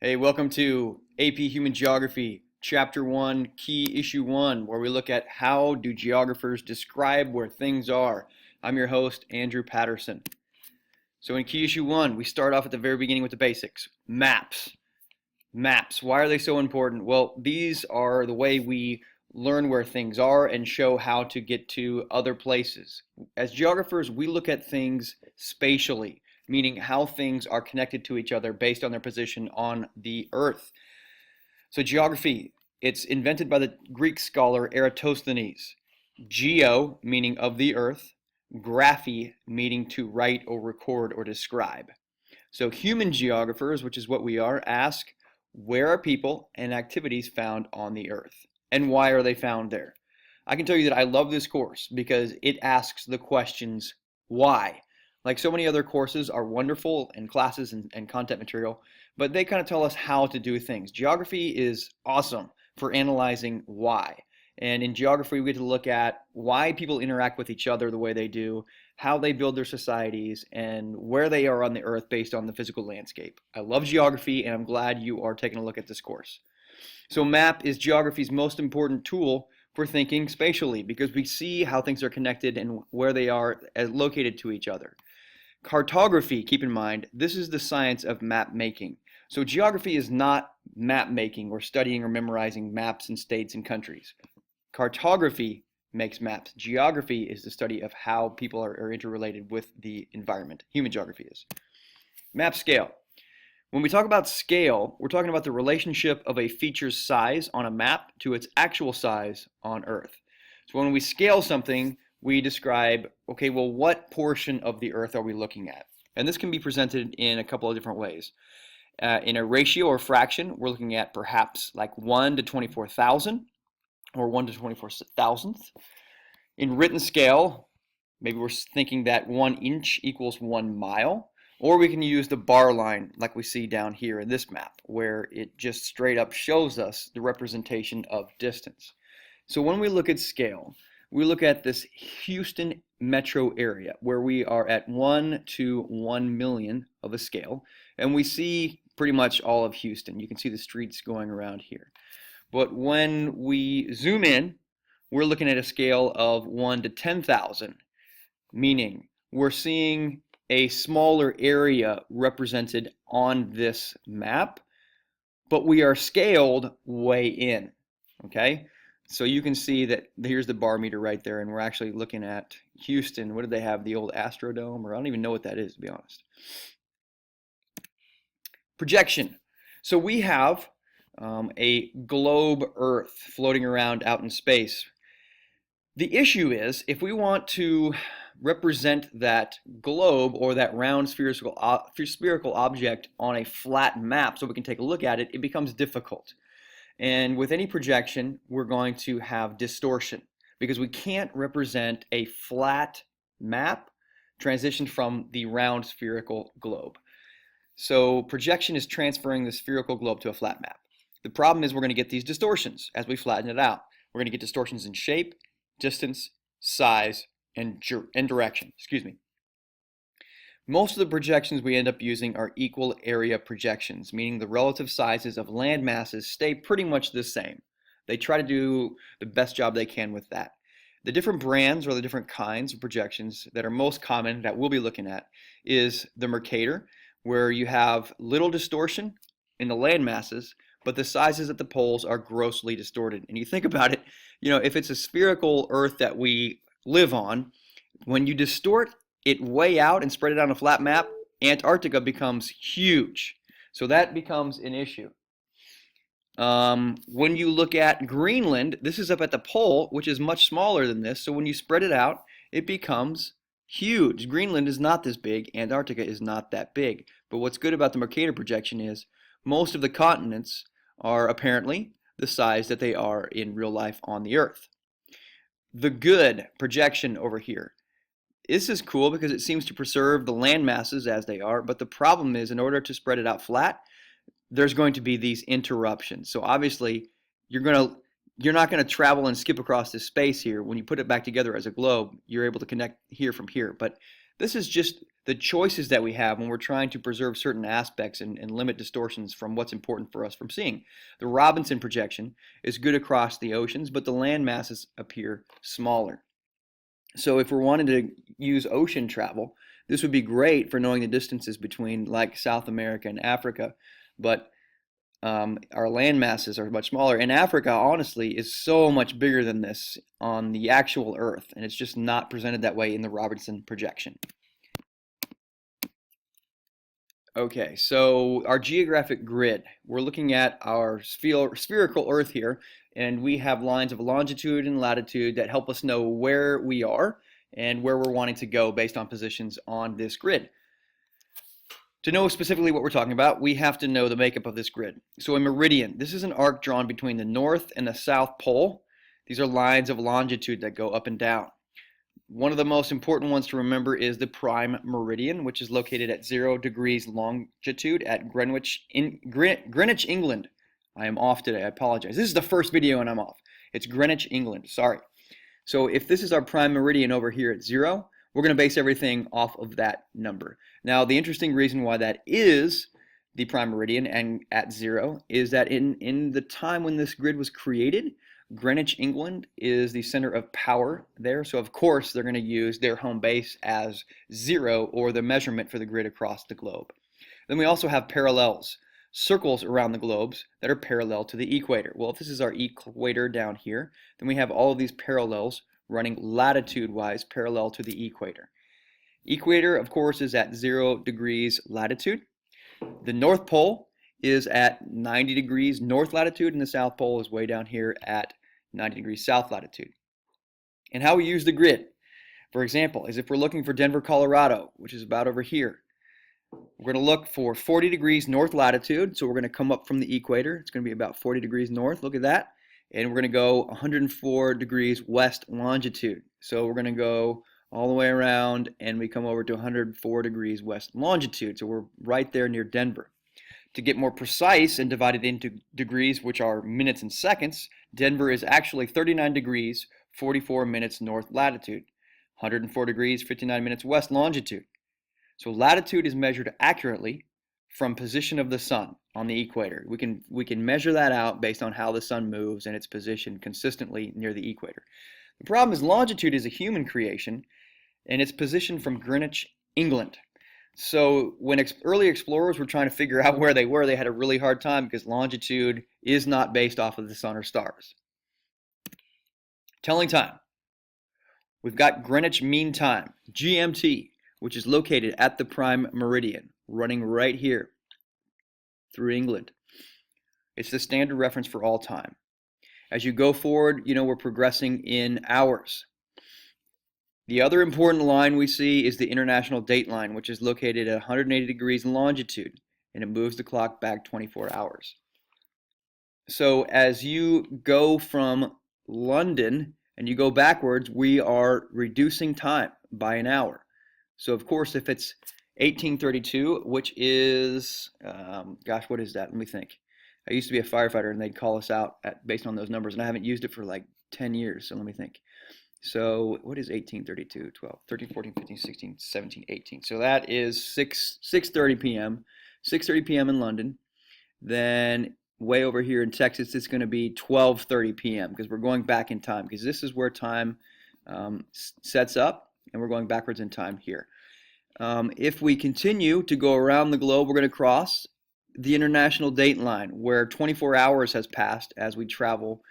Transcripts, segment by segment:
Hey, welcome to AP Human Geography, Chapter 1, Key Issue 1, where we look at how do geographers describe where things are. I'm your host, Andrew Patterson. So in Key Issue 1, we start off at the very beginning with the basics. Maps. Maps, why are they so important? Well, these are the way we learn where things are and show how to get to other places. As geographers, we look at things spatially, meaning how things are connected to each other based on their position on the earth. So geography, it's invented by the Greek scholar Eratosthenes. Geo, meaning of the earth, graphy, meaning to write or record or describe. So human geographers, which is what we are, ask, where are people and activities found on the earth? And why are they found there? I can tell you that I love this course because it asks the questions, why? Like so many other courses are wonderful and classes and content material, but they kind of tell us how to do things. Geography is awesome for analyzing why. And in geography, we get to look at why people interact with each other the way they do, how they build their societies, and where they are on the earth based on the physical landscape. I love geography, and I'm glad you are taking a look at this course. So map is geography's most important tool for thinking spatially because we see how things are connected and where they are located to each other. Cartography, keep in mind, this is the science of map making. So geography is not map making or studying or memorizing maps and states and countries. Cartography makes maps. Geography is the study of how people are interrelated with the environment. Human geography is. Map scale. When we talk about scale, we're talking about the relationship of a feature's size on a map to its actual size on Earth. So when we scale something, we describe, okay, well, what portion of the Earth are we looking at? And this can be presented in a couple of different ways. In a ratio or fraction, we're looking at perhaps like 1 to 24,000 or 1 to 24,000th. In written scale, maybe we're thinking that 1 inch equals 1 mile. Or we can use the bar line like we see down here in this map, where it just straight up shows us the representation of distance. So when we look at scale, we look at this Houston metro area where we are at 1 to 1 million of a scale, and we see pretty much all of Houston. You can see the streets going around here. But when we zoom in, we're looking at a scale of 1 to 10,000, meaning we're seeing a smaller area represented on this map, but we are scaled way in, okay? So you can see that here's the bar meter right there, and we're actually looking at Houston. What did they have, the old Astrodome? Or I don't even know what that is, to be honest. Projection. So we have a globe Earth floating around out in space. The issue is, if we want to represent that globe or that round spherical object on a flat map so we can take a look at it, it becomes difficult. And with any projection, we're going to have distortion because we can't represent a flat map transitioned from the round spherical globe. So projection is transferring the spherical globe to a flat map. The problem is we're going to get these distortions as we flatten it out. We're going to get distortions in shape, distance, size, and direction. Most of the projections we end up using are equal area projections, meaning the relative sizes of land masses stay pretty much the same. They try to do the best job they can with that. The different brands or the different kinds of projections that are most common that we'll be looking at is the Mercator, where you have little distortion in the land masses, but the sizes at the poles are grossly distorted. And you think about it, if it's a spherical Earth that we live on, when you distort it way out and spread it on a flat map, Antarctica becomes huge. So that becomes an issue. When you look at Greenland, this is up at the pole, which is much smaller than this. So when you spread it out, it becomes huge. Greenland is not this big. Antarctica is not that big. But what's good about the Mercator projection is most of the continents are apparently the size that they are in real life on the Earth. The good projection over here. This is cool because it seems to preserve the land masses as they are, but the problem is in order to spread it out flat, there's going to be these interruptions. So obviously, you're not going to travel and skip across this space here. When you put it back together as a globe, you're able to connect here from here. But This is just the choices that we have when we're trying to preserve certain aspects and limit distortions from what's important for us from seeing. The Robinson projection is good across the oceans, but the land masses appear smaller. So if we're wanting to use ocean travel, this would be great for knowing the distances between like South America and Africa, but our land masses are much smaller. And Africa, honestly, is so much bigger than this on the actual Earth, and it's just not presented that way in the Robertson projection. Okay, so our geographic grid, we're looking at our spherical Earth here, and we have lines of longitude and latitude that help us know where we are and where we're wanting to go based on positions on this grid. To know specifically what we're talking about, we have to know the makeup of this grid. So a meridian, this is an arc drawn between the North and the South Pole. These are lines of longitude that go up and down. One of the most important ones to remember is the prime meridian, which is located at 0 degrees longitude at Greenwich, England. I am off today, I apologize. This is the first video and I'm off. It's Greenwich, England, sorry. So if this is our prime meridian over here at 0, we're going to base everything off of that number. Now, the interesting reason why that is the prime meridian and at 0 is that in the time when this grid was created, Greenwich, England is the center of power there. So of course, they're going to use their home base as 0 or the measurement for the grid across the globe. Then we also have parallels, circles around the globes that are parallel to the equator. Well, if this is our equator down here, then we have all of these parallels running latitude-wise parallel to the equator. Equator, of course, is at 0 degrees latitude. The North Pole is at 90 degrees north latitude, and the South Pole is way down here at 90 degrees south latitude. And how we use the grid, for example, is if we're looking for Denver, Colorado, which is about over here, we're going to look for 40 degrees north latitude, so we're going to come up from the equator. It's going to be about 40 degrees north, look at that. And we're going to go 104 degrees west longitude. So we're going to go all the way around and we come over to 104 degrees west longitude. So we're right there near Denver. To get more precise and divide it into degrees, which are minutes and seconds, Denver is actually 39 degrees, 44 minutes north latitude, 104 degrees, 59 minutes west longitude. So latitude is measured accurately from position of the sun on the equator. We can measure that out based on how the sun moves and its position consistently near the equator. The problem is longitude is a human creation and it's positioned from Greenwich, England. So when early explorers were trying to figure out where they were, they had a really hard time because longitude is not based off of the sun or stars. Telling time. We've got Greenwich Mean Time, GMT, which is located at the prime meridian, running right here through England. It's the standard reference for all time. As you go forward, we're progressing in hours. The other important line we see is the international date line, which is located at 180 degrees longitude, and it moves the clock back 24 hours. So as you go from London and you go backwards, we are reducing time by an hour. So of course, if it's 1832, which is, what is that? Let me think. I used to be a firefighter and they'd call us out based on those numbers, and I haven't used it for like 10 years, so let me think. So what is 1832, 12, 13, 14, 15, 16, 17, 18? So that is 6:30 p.m., 6:30 p.m. in London. Then way over here in Texas, it's going to be 12:30 p.m. because we're going back in time, because this is where time sets up, and we're going backwards in time here. If we continue to go around the globe, we're going to cross the international date line where 24 hours has passed as we travel.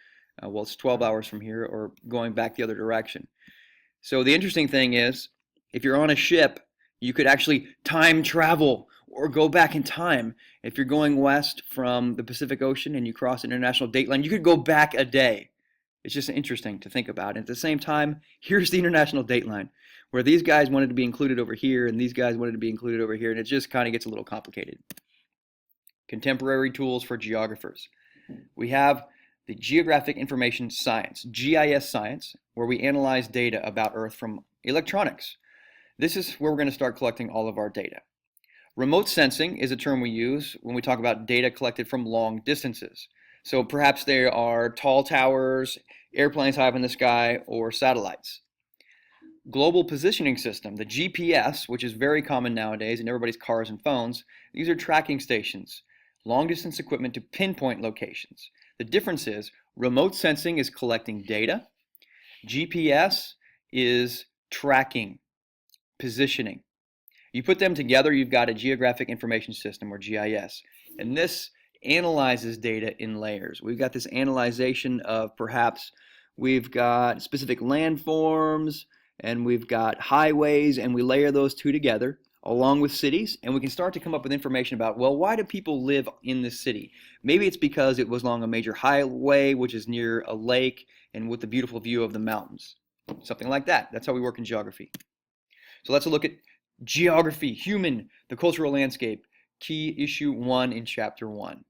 Well, it's 12 hours from here or going back the other direction. So the interesting thing is, if you're on a ship, you could actually time travel or go back in time. If you're going west from the Pacific Ocean and you cross international date line, you could go back a day. It's just interesting to think about. And at the same time, here's the international date line where these guys wanted to be included over here and these guys wanted to be included over here, and it just kind of gets a little complicated. Contemporary tools for geographers. We have the Geographic Information Science, GIS science, where we analyze data about Earth from electronics. This is where we're going to start collecting all of our data. Remote sensing is a term we use when we talk about data collected from long distances. So perhaps there are tall towers, airplanes high up in the sky, or satellites. Global positioning system, the GPS, which is very common nowadays in everybody's cars and phones. These are tracking stations, long distance equipment to pinpoint locations. The difference is remote sensing is collecting data. GPS is tracking, positioning. You put them together, you've got a geographic information system, or GIS. And this analyzes data in layers. We've got this analyzation of perhaps we've got specific landforms and we've got highways, and we layer those two together along with cities, and we can start to come up with information about, well, why do people live in this city? Maybe it's because it was along a major highway, which is near a lake and with the beautiful view of the mountains. Something like that. That's how we work in geography. So let's look at geography, human, the cultural landscape, key issue 1 in chapter 1.